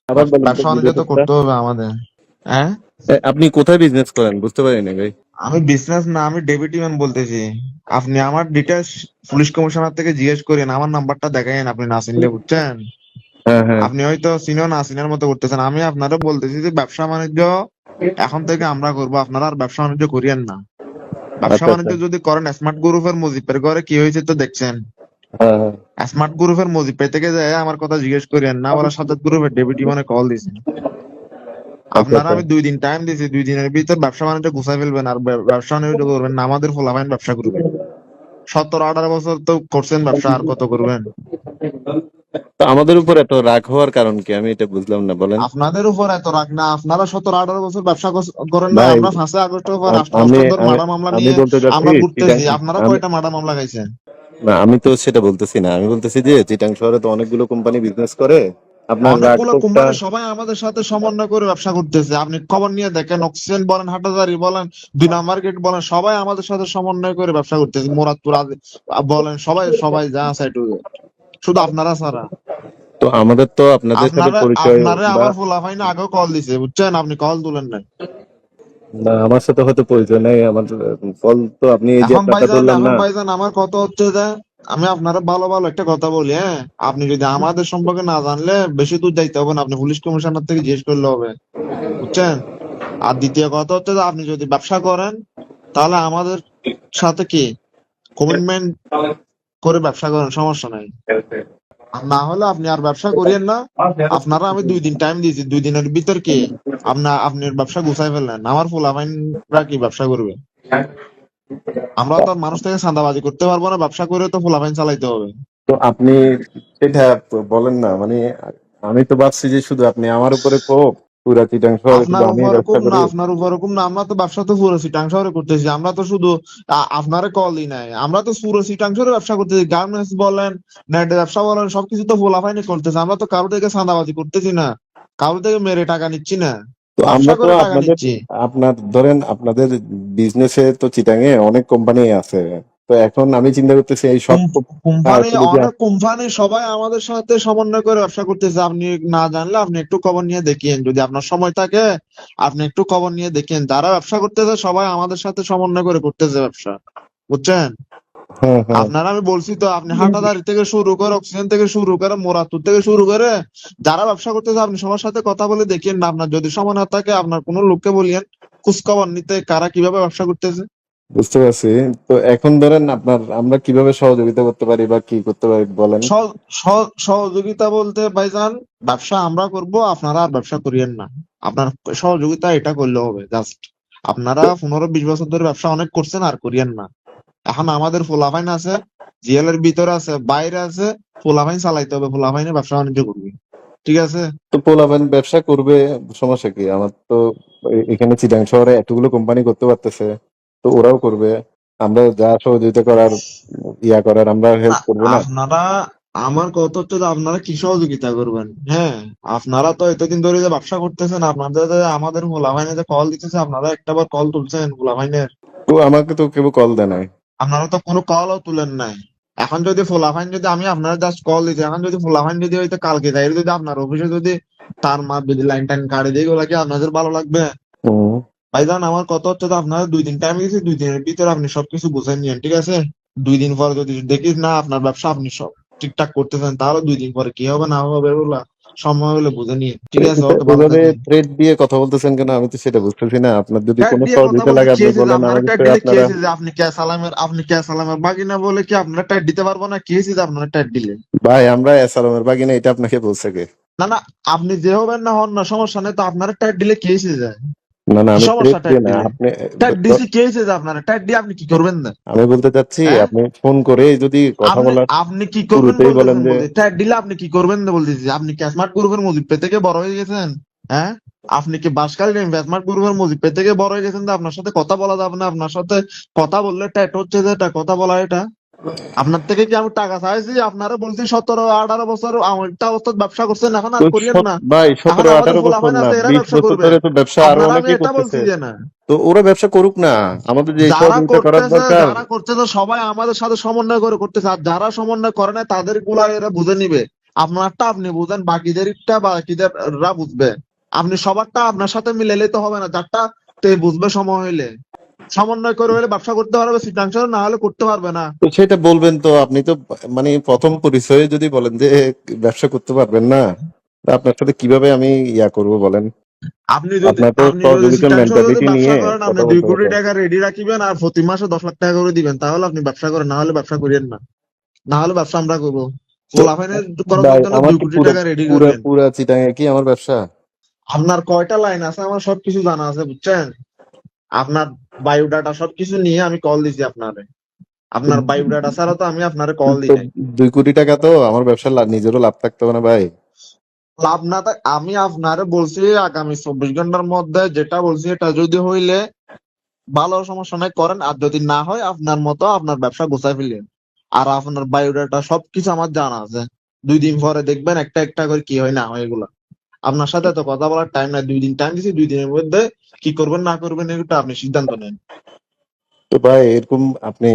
আবার বলেন তো ব্যবসা বাণিজ্য তো বিদেশেরটা। করতে হবে আমাদের। হ্যাঁ, আপনি কোথায় বিজনেস করেন বুঝতে পারিনি ভাই। আমি বিজনেস না, আমি ডেবিটি ম্যান বলতেছি। আপনি আমার ডিটেলস পুলিশ কমিশনার থেকে জিজ্ঞেস করেন, আমার নাম্বারটা দেখাইন, আপনি না চিনলে, বুঝছেন? হ্যাঁ হ্যাঁ। আপনি হয়তো সিনিয়র না সিনিয়র মতো করতেছেন। আমি আপনারা বলতেছি যে ব্যবসা বাণিজ্য এখন থেকে আমরা করবো, আপনারা আর ব্যবসা বাণিজ্য করিয়েন না। ব্যবসা আচ্ছা আচ্ছা। বাণিজ্য যদি করেন, স্মার্ট গ্রুপের মুজিবের ঘরে কি হয়েছে তো দেখছেন। হ্যাঁ হ্যাঁ। স্মার্ট গ্রুপের মুজিব থেকে যায় আমার কথা জিজ্ঞেস করেন না, বলা সাজ্জাদ গ্রুপের ডেবিটি মানে কল দিছে। আচ্ছা আপনারা আচ্ছা। আমি 2 দিন টাইম দিয়েছি, 2 দিনের ভিতর ব্যবসা বাণিজ্য গুছাই ফেলবেন, আর ব্যবসা বাণিজ্য করবেন না আমাদের ফোলাফাইন ব্যবসা করবে। 17-18 বছর তো করছেন ব্যবসা, আর কত করবেন? তো আমাদের উপর এত রাগ হওয়ার কারণ কি আমি এটা বুঝলাম না, বলেন। আপনাদের উপর এত রাগ না, আপনারা 17-18 বছর ব্যবসা করেন না। ভাই আমরা 5ই আগস্টের পর আমি অষ্টাদশ আমি মার্ডার মামলা আমি নিয়ে বলতে চাচ্ছি আমরা চিটাং। ঘুরতেছি। আপনারা আমি কয়টা মার্ডার মামলা খাইছেন? না, আমি তো সেটা বলতেছি না, আমি বলতেছি যে চিটাং শহরে তো অনেকগুলো কোম্পানি বিজনেস করে। আপনার রাগ অনেকগুলো ক্ষোভটা। কোম্পানি সবাই আমাদের সাথে সমন্বয় করে ব্যবসা করতেছে। আপনি খবর নিয়ে দেখেন, অক্সিজেন বলেন, হাটাজারি বলেন, 2 নাম্বার গেট বলেন, সবাই আমাদের সাথে সমন্বয় করে ব্যবসা করতেছে। মুরাদপুর বলেন, সবাই সবাই যা আছে টু জেড। শুধু আপনারা ছাড়া। তো আমাদের তো আপনাদের সাথে আপনারা পরিচয় আপনারে বা আমার ফুলাফাইন আগেও কল দিছে, বুঝছেন? আপনি কল তুলেন নাই। না, আমার সাথে হয়তো পরিচয় নেই আমার। কল তো আপনি এই যে টাকা ধরলেন এখন না। ভাইজান আমার কথা হচ্ছে যে আমি আপনারা ভালো ভালো একটা কথা বলি, হ্যাঁ? আপনি যদি আমাদের সম্পর্কে না জানলে বেশি দূর যাইতে হবে না, আপনি পুলিশ কমিশনার থেকে জিজ্ঞেস করলে হবে, বুঝছেন? আর দ্বিতীয় কথা হচ্ছে যে আপনি যদি ব্যবসা করেন, তাহলে আমাদের সাথে কি কমিটমেন্ট করে ব্যবসা করেন, সমস্যা নাই। আর না হলে আপনি আর ব্যবসা করিয়েন না। আপনারা আমি 2 দিন টাইম দিয়েছি, 2 দিনের ভিতর কি আপনার ব্যবসা গুছাই ফেললেন, আমার ফুলাফাইনরা কি ব্যবসা করবে? আমরা তো আর মানুষ থেকে চাঁদাবাজি করতে পারবো না, ব্যবসা করে তো ফুলাফাইন চালাইতে হবে। তো আপনি সেটা বলেন না মানে, আমি তো ভাবছি যে শুধু আপনি আমার উপরে ক্ষোভ, পুরা চিটাং শহরে শুধু আপনার আমি উপর ব্যবসা হুকুম না, করি। আপনার উপর হুকুম না। আমরা তো ব্যবসা তো পুরো চিটাং শহরে করতেছি। আমরা তো শুধু আপনারে কলই নাই, আমরা তো পুরো চিটাং শহরে ব্যবসা করতেছি। গার্মেন্টস বলেন, নেট ব্যবসা বলেন, সবকিছু তো ফুলাফাইনি করতেছি। আমরা তো কারো থেকে চাঁদাবাজি করতেছি না, কারো থেকে মেরে টাকা নিচ্ছি না, তো ব্যবসা আমরা তো করে টাকা আপনাদের, নিচ্ছি। আপনার ধরেন আপনাদের বিজনেসে তো চিটাঙে অনেক কোম্পানি আছে। তো এখন আমি চিন্তা করতেছি এই সব কোম্পানি, আসলে কি অনেক কোম্পানি সবাই আমাদের সাথে সমন্বয় করে ব্যবসা করতেছে। আপনি না জানলে আপনি একটু খবর নিয়ে দেখিয়েন, যদি আপনার সময় থাকে আপনি একটু খবর নিয়ে দেখিয়েন। যারা ব্যবসা করতেছে সবাই আমাদের সাথে সমন্বয় করে করতেছে ব্যবসা, বুঝছেন? হ্যাঁ হ্যাঁ। আপনারা আমি বলছি তো, আপনি হাটাদারি থেকে শুরু করে, অক্সিজেন থেকে শুরু করে, মোরাদপুর থেকে শুরু করে যারা ব্যবসা করতেছে আপনি সবার সাথে কথা বলে দেখিয়েন না। আপনার যদি সময় না থাকে আপনার কোনো লোককে বলিয়েন খোঁজ খবর নিতে, কারা কিভাবে ব্যবসা করতেছে। বুঝতে পারছি। তো এখন ধরেন আপনার আমরা কিভাবে সহযোগিতা করতে পারি বা কি করতে পারি বলেন। সহযোগিতা বলতে ভাইজান, ব্যবসা আমরা করব, আপনারা আর ব্যবসা করিয়েন না। আপনার সহযোগিতা এটা করলে হবে জাস্ট। আপনারা 15-20 বছর ধরে ব্যবসা অনেক করছেন, আর করিয়েন না। এখন আমাদের ফুলাফাইন আছে, জিএল এর ভিতরে আছে, বাইরে আছে, ফুলাফাইন চালাইতে হবে, ফুলাফাইনে ব্যবসা বাণিজ্য করবে, ঠিক আছে? তো পোলাপান ব্যবসা করবে, সমস্যা কি? আমার তো এখানে চিটাং শহরে এতগুলো কোম্পানি করতে পারতেছে, তো ওরাও করবে। আমরা যা সহযোগিতা করার, ইয়া করার আমরা না, হেল্প করবো না। আপনারা, আমার কথা হচ্ছে যে আপনারা কি সহযোগিতা করবেন? হ্যাঁ, আপনারা তো এতদিন ধরে যে ব্যবসা করতেছেন, আপনাদের যে আমাদের ফুলাফাইনে যে কল দিতেছে, আপনারা একটাবার কল তুলছেন ফুলাফাইনের? তো আমাকে তো কেউ কল দেয় নাই। আপনারা তো কোনো কলও তুলেন নাই। এখন যদি ফুলাফাইন, যদি আমি আপনারা জাস্ট কল দিচ্ছি, এখন যদি ফুলাফাইন যদি হয়তো কালকে যাই, যদি আপনার অফিসে যদি তার মা যদি লাইন টাইন কাটে দিয়ে, ওগুলা কি আপনাদের ভালো লাগবে? হুম। ভাইজান আমার কথা হচ্ছে যে আপনারা 2 দিন টাইম দিয়েছি, 2 দিনের ভিতরে আপনি সবকিছু বুঝে নিয়েন, ঠিক আছে? 2 দিন পরে যদি দেখিস না আপনার ব্যবসা আপনি সব ঠিকঠাক করতেছেন, তাহলে 2 দিন পরে কি হবে না হবে ওগুলা সময় হলে বুঝে নিয়ে, ঠিক আছে? ওকে, ভালো এভাবে থাকবেন। থ্রেড দিয়ে কথা বলতেছেন কেন? আমি তো সেটা বুঝতেছি না। আপনার যদি ট্যাট কোনো দিয়ে কথা সহযোগিতা বলতে লাগে আপনি খেয়েছে যে বলেন, আপনারা আমি ট্যাট নিশ্চয়ই দিলে আপনারা। খেয়েছে যে আপনি কে সালামের বাগিনা বলে কি আপনারা ট্যাট দিতে পারবো না? খেয়েছে যে আপনারা ট্যাট দিলে। ভাই আমরা এসালামের বাগিনা, এটা আপনাকে বলছে কে? না না, আপনি যে হবেন না হন না, সমস্যা নেই তো, আপনারা ট্যাট দিলে খেয়েছে যায়, না না, কি আমি সমস্যা থ্রেড ট্যাট দিয়ে না দিলে? আপনি। ট্যাট দিছি খেয়েছে যে, আপনারা ট্যাট দিয়ে আপনি কি করবেন না? আমি বলতে চাচ্ছি হ্যাঁ, আপনি ফোন করে যদি কথা আপনি বলার আপনি কি করবেন শুরুতেই বলেন বলতেছেন? যে। বলতে ট্যাগ দিলে আপনি কি করবেন না বলতেছি। আপনি কি স্মার্ট গ্রুপের মুজিব থেকে বড় হয়ে গেছেন? হ্যাঁ, আপনি কি বাসকাল স্মার্ট গ্রুপের মুজিব থেকে বড় হয়ে গেছেন যে আপনার সাথে কথা বলা যাবে না? আপনার সাথে কথা বললে ট্যাট হচ্ছে যে, এটা কথা বলা এটা। আপনার থেকে কি আমি টাকা চাইছি? আপনারা বলছি 17-18 বছর একটা অবস্থায় ব্যবসা করছেন, এখন আর তো করিয়েন না। ভাই এখন সতেরো আমাদের আঠারো বছর ফুলাফাইন না, আছে, এরা 20 ব্যবসা বছর করবে। ধরে তো ব্যবসা আরো আপনারা আমি অনেকেই এটা বলছি করতেছে। যে না, তো ওরা ব্যবসা করুক না, আমাদের যে যারা সহযোগিতা করার করতেছে দরকার। যারা করতেছে সবাই আমাদের সাথে সমন্বয় করে করতেছে, আর যারা সমন্বয় করে না তাদের গুলা এরা বুঝে নিবে আপনারটা আপনি বুঝেন, বাকিদেররা বুঝবে। আপনি সবারটা আপনার সাথে মিলাইলে তো হবে না, যারটা তে বুঝবে সময় হইলে। সমন্বয় করে হলে ব্যবসা করতে পারবে চিটাংশ, না হলে করতে পারবে না। তো সেটা বলবেন তো, আপনি তো মানে প্রথম পরিচয়ে যদি বলেন যে ব্যবসা করতে পারবেন না, তা আপনার সাথে কিভাবে আমি ইয়া করব বলেন? আপনার তো আপনি যদি সহযোগিতার চিটাংশ যদি মেন্টালিটি ব্যবসা নিয়ে করেন, আপনি কথা 2 বলতে কোটি হবে। টাকা রেডি রাখিবেন আর প্রতি মাসে 10 লাখ টাকা করে দিবেন, তাহলে আপনি ব্যবসা করেন, না হলে ব্যবসা করিয়েন না। না হলে ব্যবসা আমরা করবো। তো পোলাপাইনের করার ভাই, জন্য আমার 2 কি কোটি পুরো টাকা রেডি পুরা করবেন। পুরা চিটাঙে কি আমার ব্যবসা? আপনার কয়টা লাইন আছে আমার সবকিছু জানা আছে, বুঝছেন? আপনার বায়োডাটা সবকিছু নিয়ে আমি কল দিছি আপনারে। তো আপনার বায়োডাটা ছাড়া তো আমি আপনারে কল তো দিই নাই। 2 কোটি টাকা তো আমার ব্যবসার নিজেরও লাভ থাকতে হবে না ভাই? লাভ না থাক, আমি আপনারে বলছি আগামী 24 ঘন্টার মধ্যে যেটা বলছি এটা যদি হইলে ভালো, সমস্যা নাই করেন, আর যদি না হয় আপনার মতো আপনার ব্যবসা গোছায় ফেলেন। আর আপনার বায়োডাটা সবকিছু আমার জানা আছে। 2 দিন পরে দেখবেন একটা একটা করে কি হয় না হয় এগুলা। আপনার সাথে তো কথা বলার টাইম নাই, 2 দিন টাইম দিছি, 2 দিনের মধ্যে কি করবেন না করবেন এটা আপনি সিদ্ধান্ত নেন। তো ভাই এরকম আপনি